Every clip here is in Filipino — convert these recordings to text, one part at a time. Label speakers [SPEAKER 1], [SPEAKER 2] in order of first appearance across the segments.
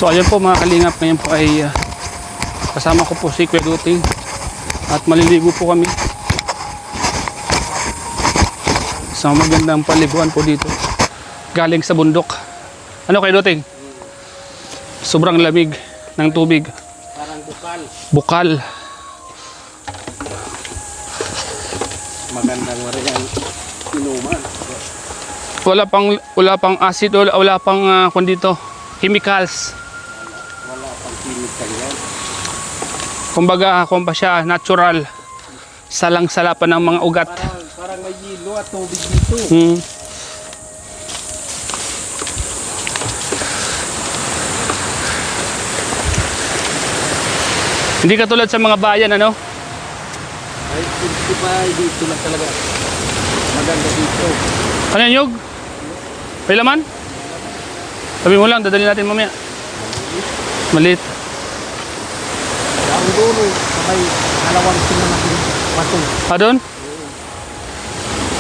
[SPEAKER 1] So ayan po mga kalingap, ngayon po ay kasama ko po si Kuya Duting at maliligo po kami sa magandang paliguan po dito galing sa bundok. Ano Kuya Duting? Sobrang lamig ng tubig,
[SPEAKER 2] Parang bukal.
[SPEAKER 1] bukal.
[SPEAKER 2] Magandang rin ang inuman.
[SPEAKER 1] Wala pang acid, wala pang kung dito, chemicals.
[SPEAKER 2] Wala pang chemical yan.
[SPEAKER 1] Kumbaga, kung pa siya, natural. Salang-sala pa ng mga ugat.
[SPEAKER 2] Parang may yelo at tubig dito.
[SPEAKER 1] Hindi katulad sa mga bayan, ano?
[SPEAKER 2] Ay, hindi ba dito lang talaga. Maganda dito.
[SPEAKER 1] Ano yan, Yog? May laman? Sabi mo lang, dadali natin mamaya. Maliit.
[SPEAKER 2] Ang dulo, sabay halawang sila na bato.
[SPEAKER 1] Doon?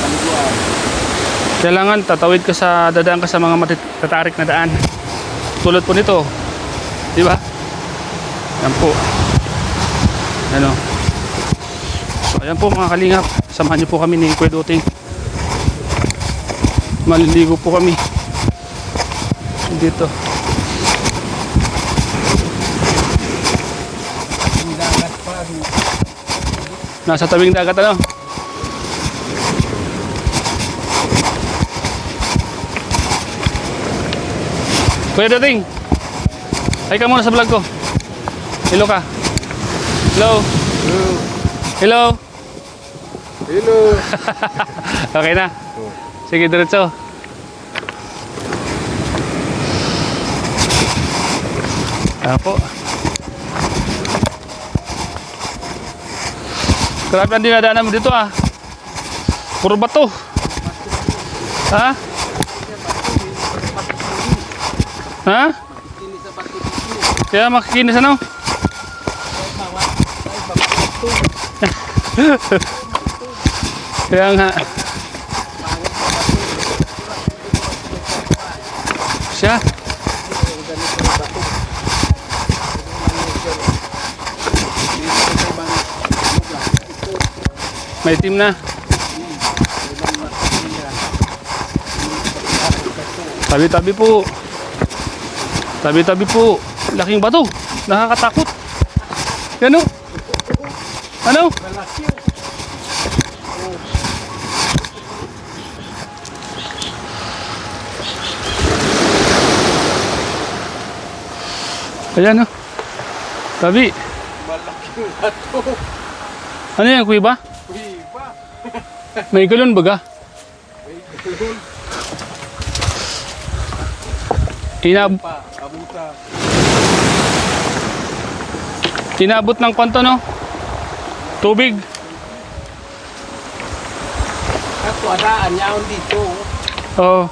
[SPEAKER 2] Paliguan.
[SPEAKER 1] Kailangan tatawid ka dadaan ka sa mga matatarik na daan. Tulad po nito. Di ba? Yan po. Ano? So, ayan po mga kalingap. Samahan niyo po kami ni Kuya Duting. Maliligo po kami dito.
[SPEAKER 2] Ang dagat pa.
[SPEAKER 1] Nasa tabing dagat, ano? Kuya Duting, ay ka muna sa vlog ko. Hello ka. Hello. Hello.
[SPEAKER 2] Hello.
[SPEAKER 1] Okay na. Sige, diretso. Ayan po. Grabe ang dinadaanan mo dito ah. Puro bato. Ha? Ha? Kaya makikinis ano? Kaya nga. Siya. May team na. Tabi-tabi po. Tabi-tabi po. Laking bato. Nakakatakot. Yan o. Ano? Ayan o. Tabi.
[SPEAKER 2] Malaking bato.
[SPEAKER 1] Ano yan, kuya ba?
[SPEAKER 2] Kuiba.
[SPEAKER 1] May galon baga?
[SPEAKER 2] May gulol. Abuta.
[SPEAKER 1] Inabot ng kwanto, no? Tubig.
[SPEAKER 2] At wadaan niya ako dito.
[SPEAKER 1] Oo.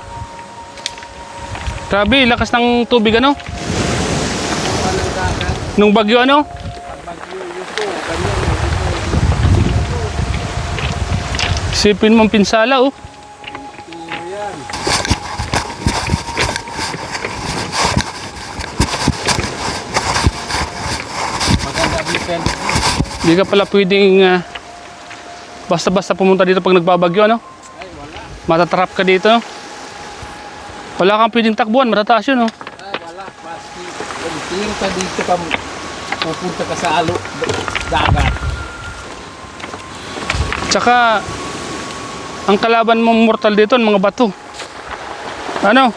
[SPEAKER 1] Grabe, lakas ng tubig, ano?
[SPEAKER 2] Walang dagat.
[SPEAKER 1] Nung bagyo, ano?
[SPEAKER 2] Pag bagyo ito, ganyan.
[SPEAKER 1] Sipin mong pinsala, oh.
[SPEAKER 2] Yan. Maganda weekend.
[SPEAKER 1] Hindi ka pala pwedeng basta-basta pumunta dito pag nagbabagyo, ano?
[SPEAKER 2] Ay, wala.
[SPEAKER 1] Matatrap ka dito, no? Wala kang pwedeng takbuhan, matataas yun, no?
[SPEAKER 2] Ay, wala. Paski. Kung tingin ka dito ka, pupunta ka sa dagat.
[SPEAKER 1] Tsaka, ang kalaban mong mortal dito, mga bato. Ano?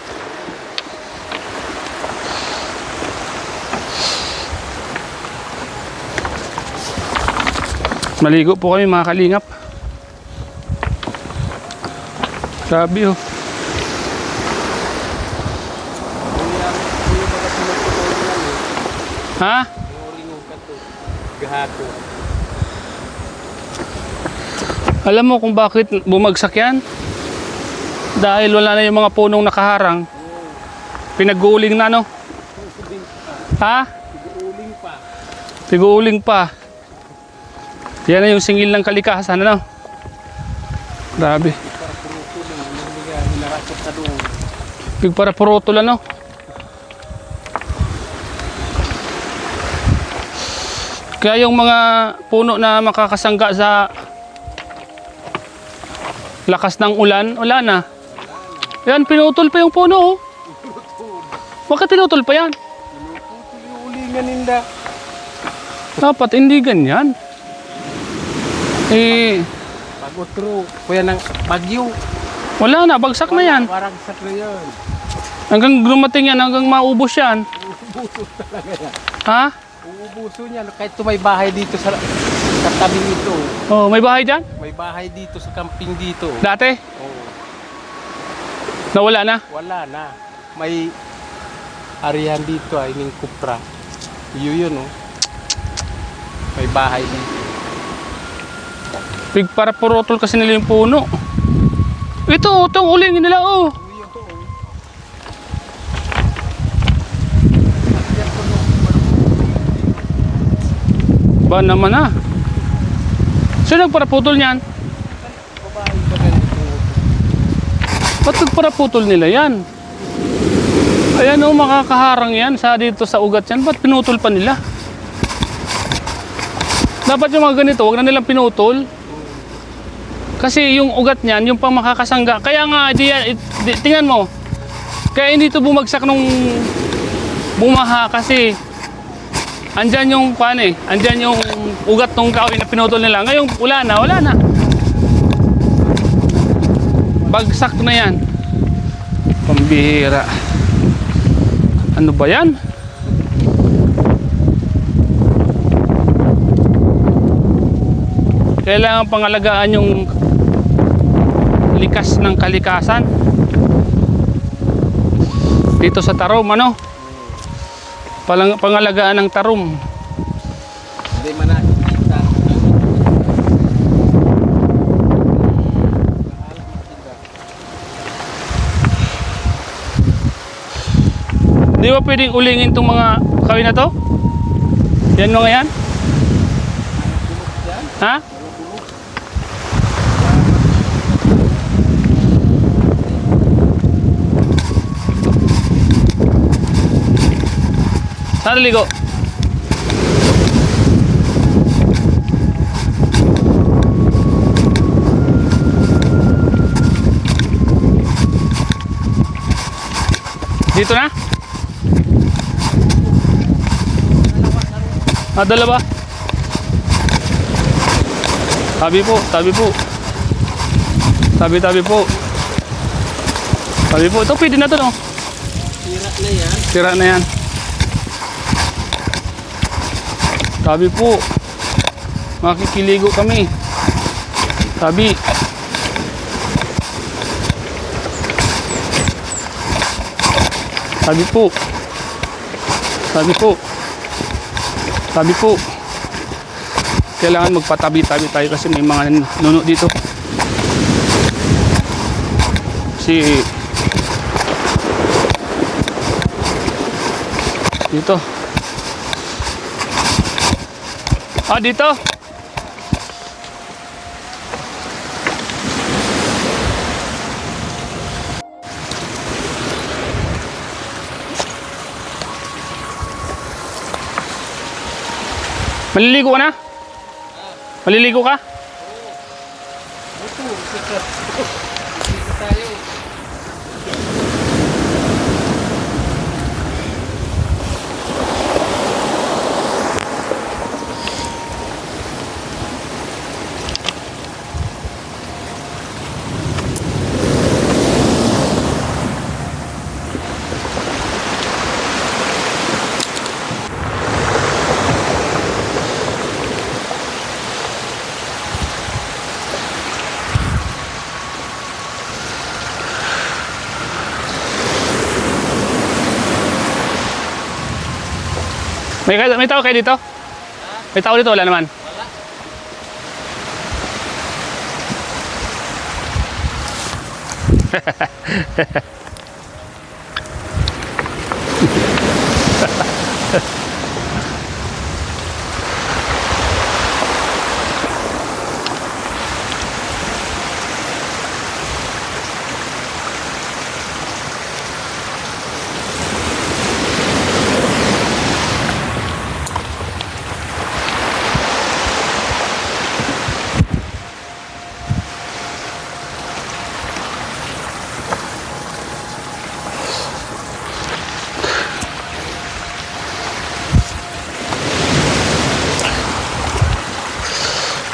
[SPEAKER 1] Maligo po kami mga kalingap. Grabe oh. Ha? Alam mo kung bakit bumagsak yan? Dahil wala na yung mga punong nakaharang. Pinag-uuling na, no? Ha?
[SPEAKER 2] Uling pa.
[SPEAKER 1] Tiguuling pa. Yan na yung singil ng kalikasan, ano? Grabe.
[SPEAKER 2] Para purutol yung hinarasot sa doon.
[SPEAKER 1] Big para purutol, ano? Kaya yung mga puno na makakasangga sa lakas ng ulan, wala na. Yan, pinutol pa yung puno. Oh. Bakit pinutol pa yan?
[SPEAKER 2] Pinuputol yung ulingan ninda.
[SPEAKER 1] Dapat hindi ganyan. Eh,
[SPEAKER 2] Pag utro, kuya ng bagyo.
[SPEAKER 1] wala na, bagsak na yan.
[SPEAKER 2] Parang sakla yan.
[SPEAKER 1] Hanggang dumating yan, hanggang maubos yan.
[SPEAKER 2] Uubuso talaga yan.
[SPEAKER 1] Ha?
[SPEAKER 2] Uubuso niyan. Kahit may bahay dito sa tabing ito.
[SPEAKER 1] Oh, may bahay dyan?
[SPEAKER 2] May bahay dito sa camping dito.
[SPEAKER 1] Dati?
[SPEAKER 2] Oo.
[SPEAKER 1] Nawala na?
[SPEAKER 2] Wala na. May arihan dito ay ning kupra. Yun oh. May bahay dito.
[SPEAKER 1] Big para purotol kasi nila yung puno. Ito, itong ulingin nila oh.
[SPEAKER 2] Yun to oh.
[SPEAKER 1] Ba naman ah. Sino nagparaputol niyan?
[SPEAKER 2] Babae ba ganito?
[SPEAKER 1] Ba't nagparaputol nila yan? Ayan oh, makakaharang yan sa dito sa ugat yan. Ba't pinutol pa nila? Dapat yung mga ganito, wag na nilang pinutol. Kasi yung ugat niyan, yung pang makakasangga. Kaya nga, tingnan mo. Kaya hindi ito bumagsak nung bumaha kasi andyan yung andyan yung ugat ng kahoy na pinutol nila. Ngayon, wala na. Bagsak na yan. Pambihira. Ano ba yan? Kailangan pangalagaan yung likas ng kalikasan dito sa Tarom, ano? Pangalagaan ng Tarom.
[SPEAKER 2] Hindi man nakikita.
[SPEAKER 1] Di ba pwedeng ulingin itong mga kawin na to? Yan mga yan? Ha? Saan naligo? Dito na? Dalawa. Tabi po. Tabi po. Ito pwede na to, no?
[SPEAKER 2] Sira na yan.
[SPEAKER 1] Sira na yan. Tabi po. Makikiligo kami. Tabi. Tabi po. Kailangan magpatabi-tabi tayo kasi may mga nuno dito. Dito. Dito. Maliligo ka na? Maliligo ka?
[SPEAKER 2] Ito, sikat. Dito tayo.
[SPEAKER 1] May tao kayo dito? May tao dito? Wala naman.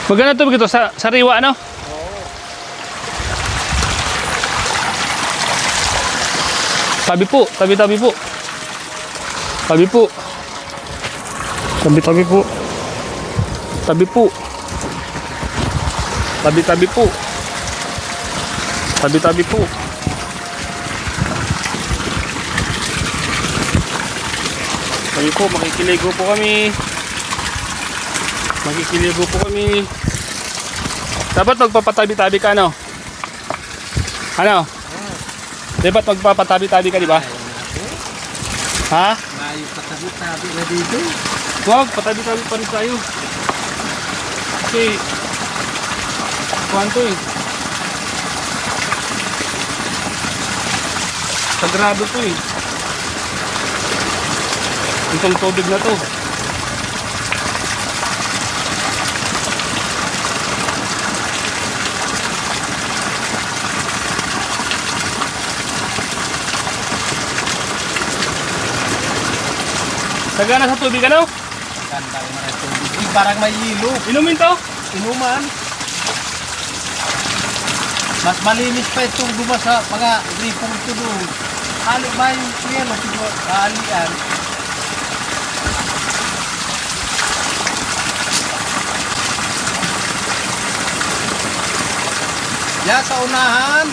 [SPEAKER 1] Maganda to ito sa sariwa, ano? Tabi po, tabi-tabi po. Tabi po. Tabi-tabi po. Tabi po. Tabi-tabi po. Tabi-tabi po. Tabi po, makikiligo po kami. Makikiligo po kami. Dapat magpapatabi-tabi ka, ano? Ano? Dapat magpapatabi-tabi ka, di ba? Ha?
[SPEAKER 2] Mayo patabi-tabi na dito.
[SPEAKER 1] Huwag, patabi-tabi pa rin tayo. Kasi, kuhan to eh. Sagrado to eh. Itong tubig na to. Sagana sa tubig, ano?
[SPEAKER 2] Ganda rin mga tubig. Uy, parang may hilo.
[SPEAKER 1] Inumin to?
[SPEAKER 2] Inuman. Mas malinis pa itong duma sa mga gripong ito doon. Hali ba yung yan? Siguro, halian. Yan sa unahan.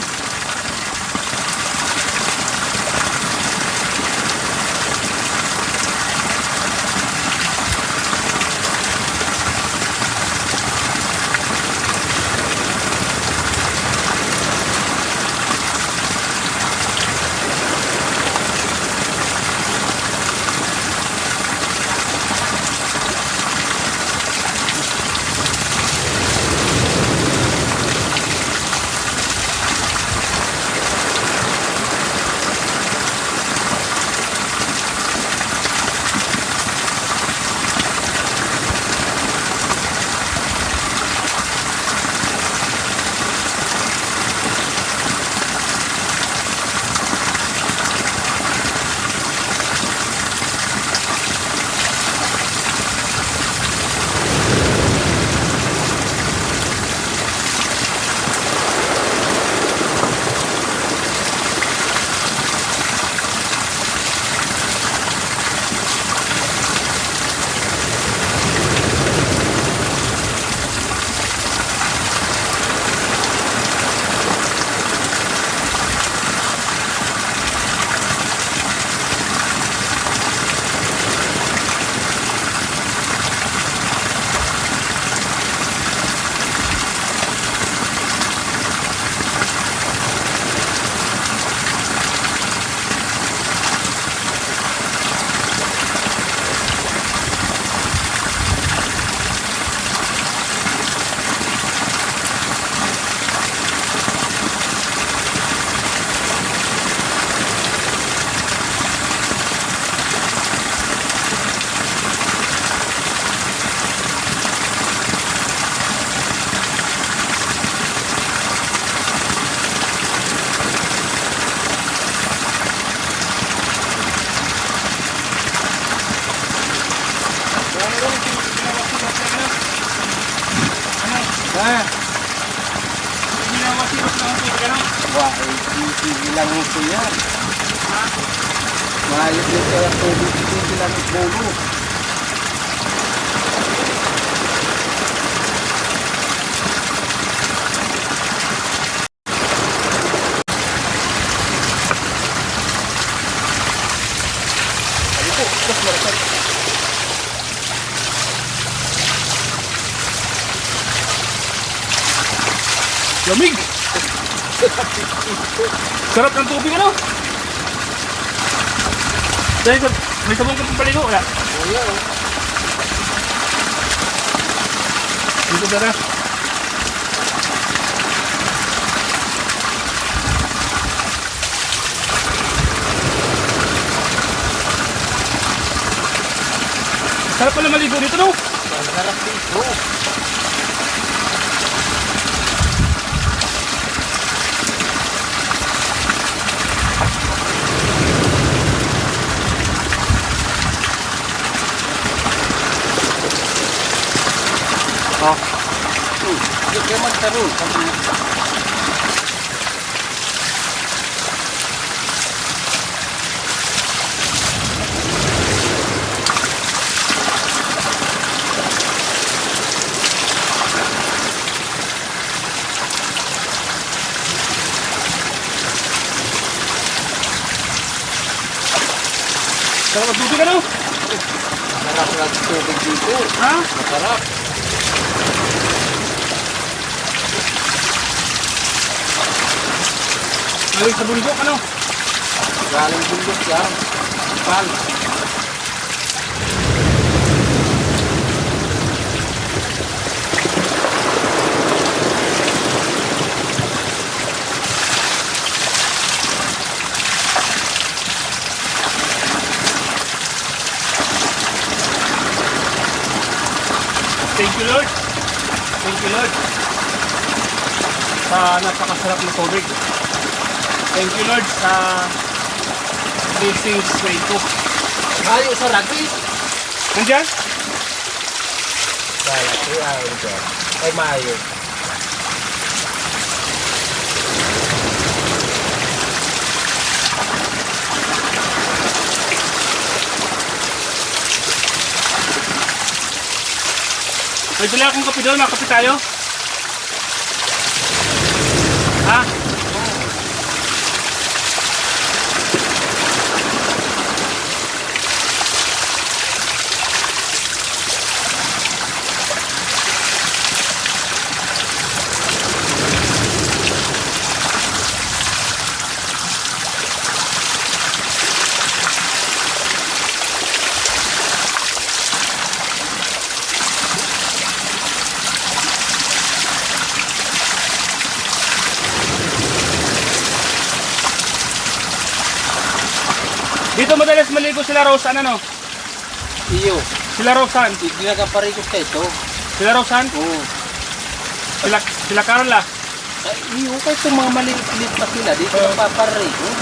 [SPEAKER 2] Wah, ilang ito yan. Mahayos nito ang tubig ito silang bolo.
[SPEAKER 1] Lamig! Sarap ng tubig, ano? Dahil may sabong ka paligo, wala?
[SPEAKER 2] Wala.
[SPEAKER 1] Dito dara. Sarap pala maligo dito, no?
[SPEAKER 2] Sarap dito. Hindi magkaroon.
[SPEAKER 1] Sarap ang tubig ano?
[SPEAKER 2] Masarap na tubig dito.
[SPEAKER 1] Ha?
[SPEAKER 2] Masarap.
[SPEAKER 1] Galing sa bundok ano?
[SPEAKER 2] Galing bundok yan. Pal.
[SPEAKER 1] Thank you Lord. Thank you Lord. Sa napakasarap na tubig. Thank you Lord sa blessings na ito.
[SPEAKER 2] Mayo sa rugby.
[SPEAKER 1] Nandiyan?
[SPEAKER 2] Rugby ayaw dyan. Ay mayo.
[SPEAKER 1] May dala akong kape doon, makape tayo. Ha? Dito madalas maligo sila Rosan ano?
[SPEAKER 2] Iyo.
[SPEAKER 1] Sila Rosan.
[SPEAKER 2] Hindi nakaparikot ka ito.
[SPEAKER 1] Sila Rosan?
[SPEAKER 2] Oo.
[SPEAKER 1] Sila Carla.
[SPEAKER 2] Ay, iyo ka itong mga maliit-liit pa sila. Dito napaparikot.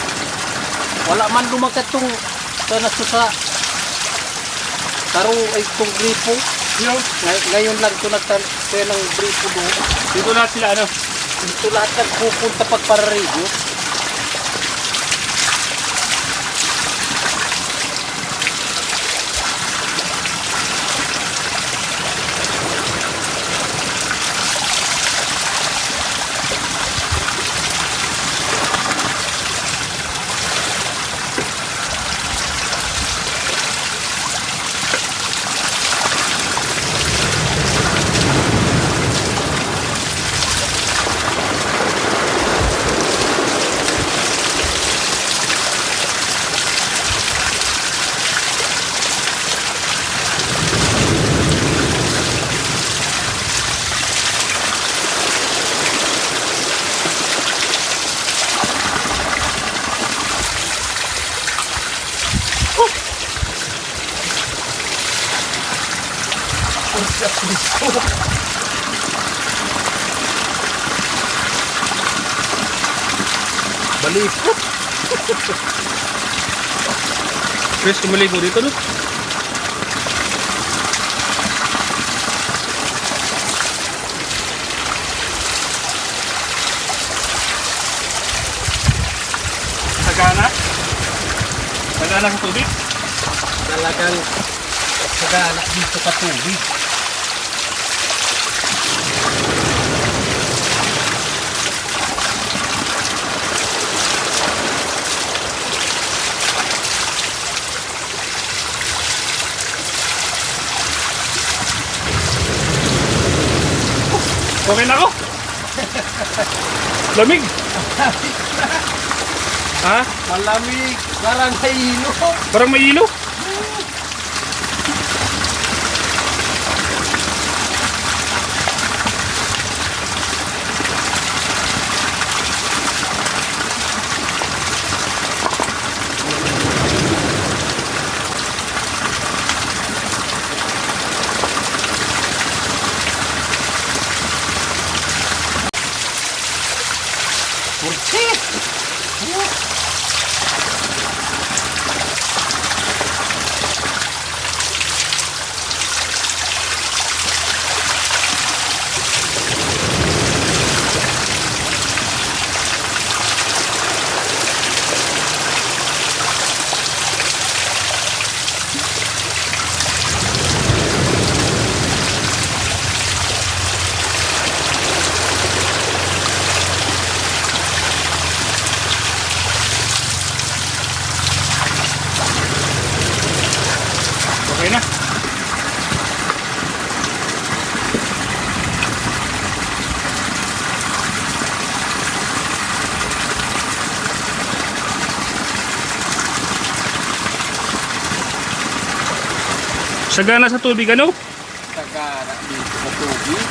[SPEAKER 2] Wala man lumakat itong naso sa karo ay itong gripo.
[SPEAKER 1] Yo,
[SPEAKER 2] Ngayon lang ito nagtayo ng gripo doon.
[SPEAKER 1] dito lahat sila ano?
[SPEAKER 2] Dito lahat nagpupunta pagparikot. Balipot.
[SPEAKER 1] Chris, kumaligo dito no? Sagana? Sagana sa tubig?
[SPEAKER 2] Talagang sagana dito sa tubig.
[SPEAKER 1] Okay na ako? Lamig? Ha?
[SPEAKER 2] Malamig. Parang sa ilo.
[SPEAKER 1] Parang may ilo? Okay na. Sagana sa tubig, ano?
[SPEAKER 2] Sagana dito sa tubig.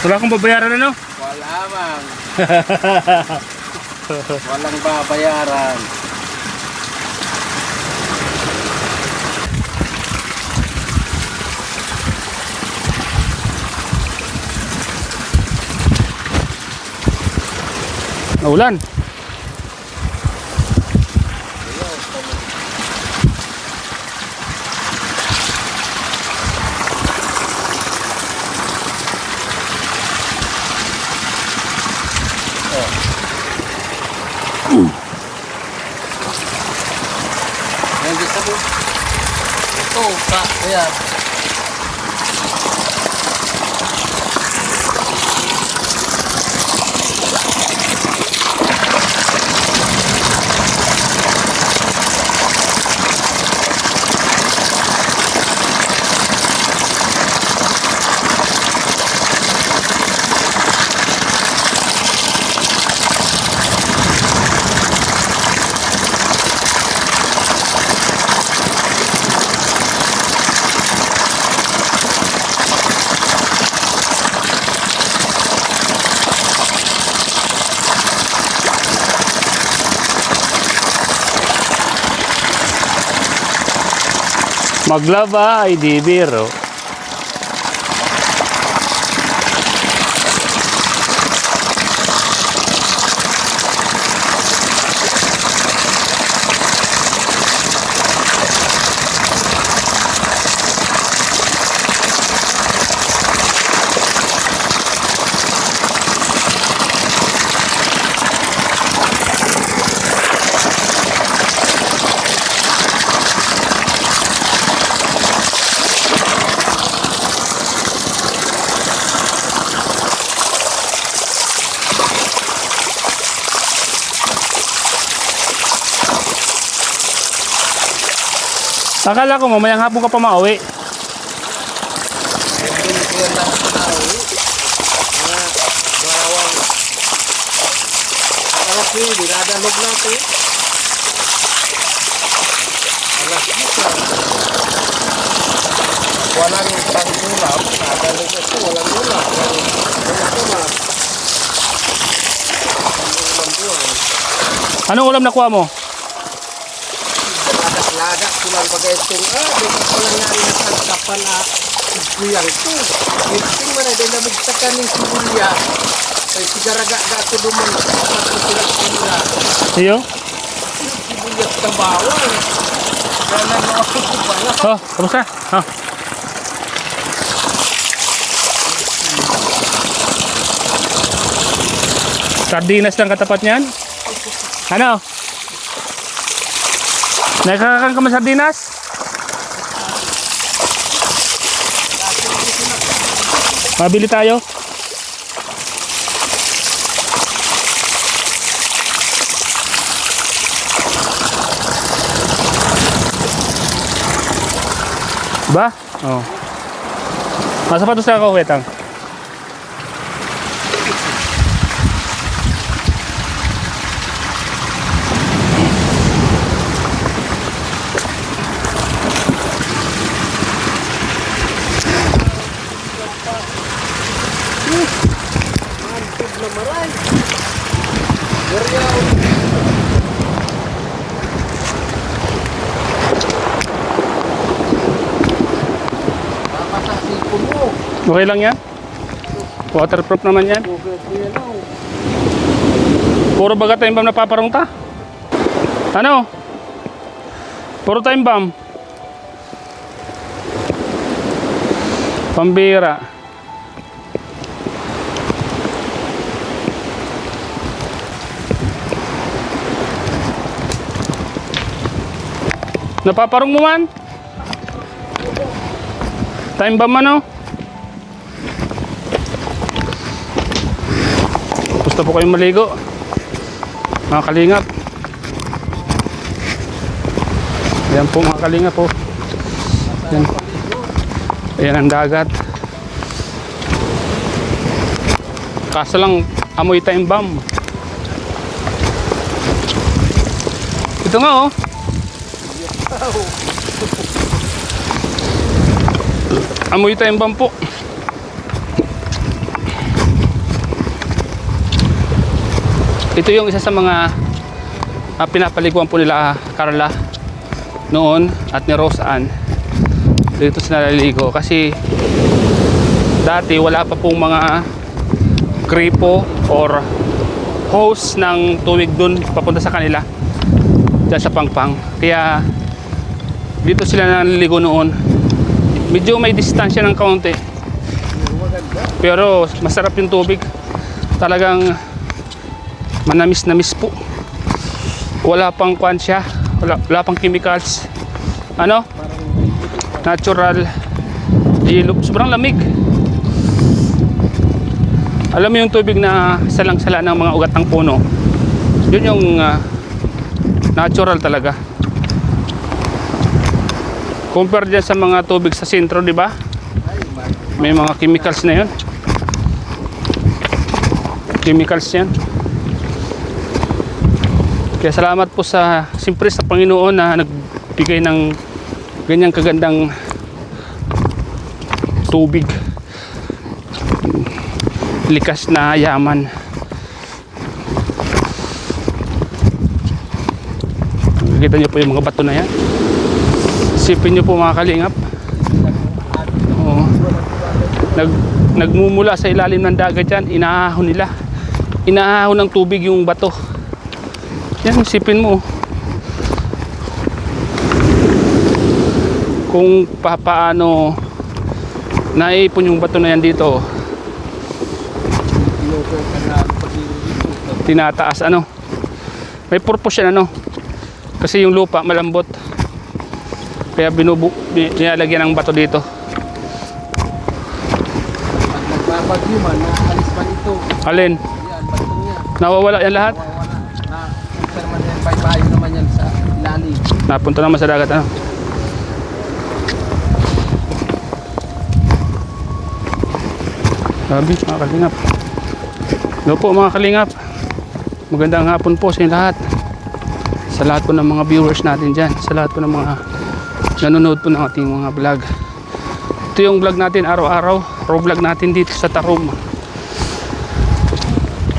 [SPEAKER 1] Wala akong babayaran, ano?
[SPEAKER 2] Wala mang. Walang babayaran.
[SPEAKER 1] Naulan.
[SPEAKER 2] Ayan, gusto mo? Ito, ayan.
[SPEAKER 1] Maglaba ay di biro. Akala ko mamayang hapon ka pa mauwi.
[SPEAKER 2] Hindi ko yan lang panawi. Mga bawang. Alas ni, dinadalog natin. Alas kita. Walang pang-ulam. Nadalog ito, walang ulam. Walang ulam. Pang-ulam buwan.
[SPEAKER 1] Anong ulam nakuha mo?
[SPEAKER 2] Lada pulang bagai itong doon ko lang nga inasagkapan na kuyang ko. Iting mana din na magtakan ng sibulya. Ay sigaraga na ito duman sa sila.
[SPEAKER 1] Iyo?
[SPEAKER 2] Sibulya sa bawang. Kaya na mga pala.
[SPEAKER 1] Oh, kamusta? Oh. Sardinas lang katapat niyan? Ano? Nakakakan ka man sardinas? Mabili tayo? Ba? Oh. Masapatos na ako, wetang.
[SPEAKER 2] Na maray. Guryaw. Papatasi ko mo.
[SPEAKER 1] Okay lang yan? Waterproof naman yan? Puro baga time bomb na paparungta? Ano? Puro time bomb? Pambira. Napaparong mo man? Time bomb ano? Gusto po kayong maligo? Mga kalingap. Ayan po mga kalingap po. Yan. Ayan ang dagat. Kaso lang, amoy time bomb. Ito nga oh. Amoy time bomb po. Ito yung isa sa mga pinapaliguan po nila Carla noon at ni Rosaan. Dito sila naliligo kasi dati wala pa pong mga gripo or hose ng tubig dun papunta sa kanila dyan sa Pangpang. Kaya dito sila naliligo noon. Medyo may distansya ng kaunti, pero masarap yung tubig. Talagang manamis-namis po. Wala pang kwansya, wala pang chemicals. Ano? Natural. Sobrang lamig. Alam mo yung tubig na salang-sala ng mga ugat ng puno, yun yung natural talaga. Compare dyan sa mga tubig sa sentro, di ba? May mga chemicals na yun. Chemicals yan. Kaya salamat po siyempre sa Panginoon na nagbigay ng ganyang kagandang tubig. Likas na yaman. Nakikita niyo po yung mga bato na yan. Isipin niyo po mga kalingap. Oo. Nagmumula sa ilalim ng dagat yan. Inaahon nila. Inaahon ng tubig yung bato. Yan, isipin mo. Kung paano naipon yung bato na yan dito. Tinataas ano. May purpose yan ano. Kasi yung lupa malambot. Kaya nilalagyan ng bato dito.
[SPEAKER 2] Pag nagbabagyo man, naalis man ito.
[SPEAKER 1] Alin?
[SPEAKER 2] Yan, bato niya.
[SPEAKER 1] Nawawala yan lahat?
[SPEAKER 2] Nawawala. Na, yan, baybayo naman yan sa ilalim.
[SPEAKER 1] Napunta naman sa dagat ano. Sabi mga kalingap. Hello po mga kalingap. Magandang hapon po sa inyo lahat. Sa lahat po ng mga viewers natin dyan. Sa lahat po ng mga nanonood po ng ating mga vlog. Ito yung vlog natin araw-araw. Raw vlog natin dito sa Tarom.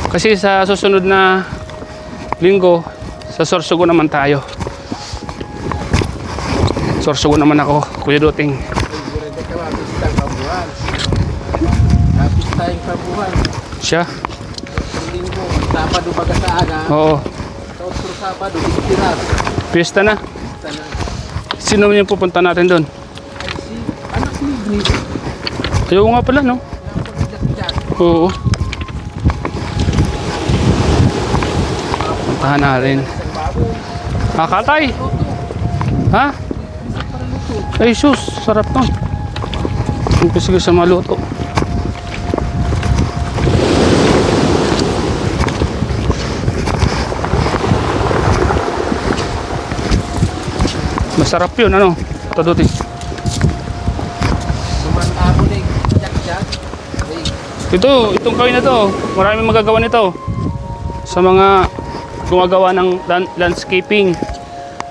[SPEAKER 1] Kasi sa susunod na linggo, sa Sorsogon naman tayo. Sorsogon naman ako, Kuya Doting.
[SPEAKER 2] Kapit tayong kabuhan.
[SPEAKER 1] Siya?
[SPEAKER 2] Linggo, Sabado baga sa aga.
[SPEAKER 1] Oo.
[SPEAKER 2] Sa otro Sabado, istiras.
[SPEAKER 1] Pista na. Sino yung pupunta natin doon?
[SPEAKER 2] Ay si anak ni Gris.
[SPEAKER 1] Ayaw nga pala, no? Oo. Puntahan natin. Kakatay. Ha? Ay sus, sarap to. Sige sa maluto. Masarap yun, ano? Taduti. Itong kawin na to, maraming magagawa nito. Sa mga gumagawa ng landscaping.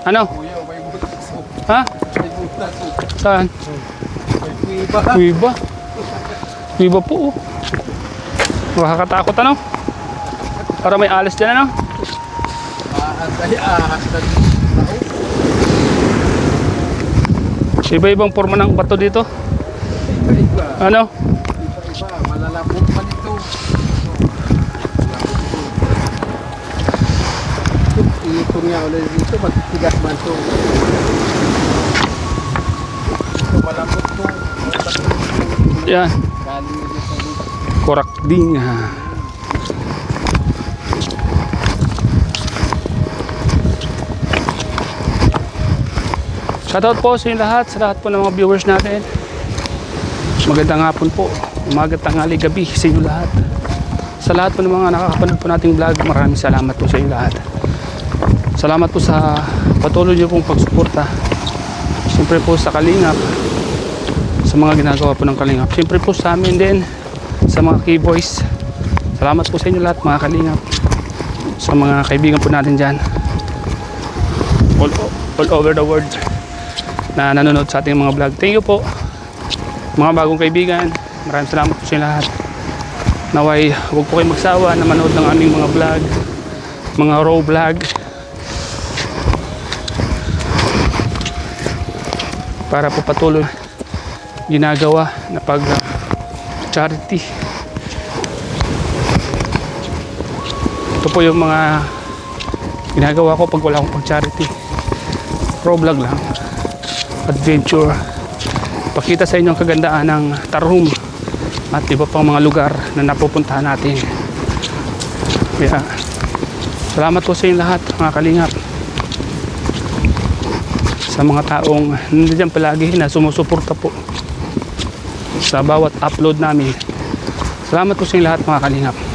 [SPEAKER 1] Ano? Ha? Saan? Kuiba. Kuiba po. Makakatakot ano? Para may alas dyan ano? Iba-ibang forma ng bato dito. Ano?
[SPEAKER 2] Malalapot pa dito. Iikon nga ulit dito, matitigas man ito. Ito malapot to.
[SPEAKER 1] Yan.
[SPEAKER 2] Galing nyo sa dito.
[SPEAKER 1] Korakding. Shoutout po sa inyo lahat, sa lahat po ng mga viewers natin. Magandang hapon po, umaga, tanghali, gabi sa inyo lahat. Sa lahat po ng mga nakakapanood po nating vlog, maraming salamat po sa inyo lahat. Salamat po sa patuloy niyo pong pagsuporta. Siyempre po sa Kalingap, sa mga ginagawa po ng Kalingap. Siyempre po sa amin din, sa mga key-boys. Salamat po sa inyo lahat mga Kalingap. Sa mga kaibigan po natin dyan. All over the world na nanonood sa ating mga vlog. Thank you po. Mga bagong kaibigan, maraming salamat po sa inyo lahat. Naway, huwag po kayong magsawa na manood ng aming mga vlog, mga raw vlog. Para po patuloy ginagawa na pag charity. Ito po yung mga ginagawa ko pag wala akong pag charity. Raw vlog lang. Adventure. Pakita sa inyo ang kagandaan ng Tarhum at iba pang mga lugar na napupuntahan natin. Kaya salamat po sa inyo lahat mga Kalingap, sa mga taong nandiyan palagi na sumusuporta po sa bawat upload namin. Salamat po sa inyo lahat mga Kalingap.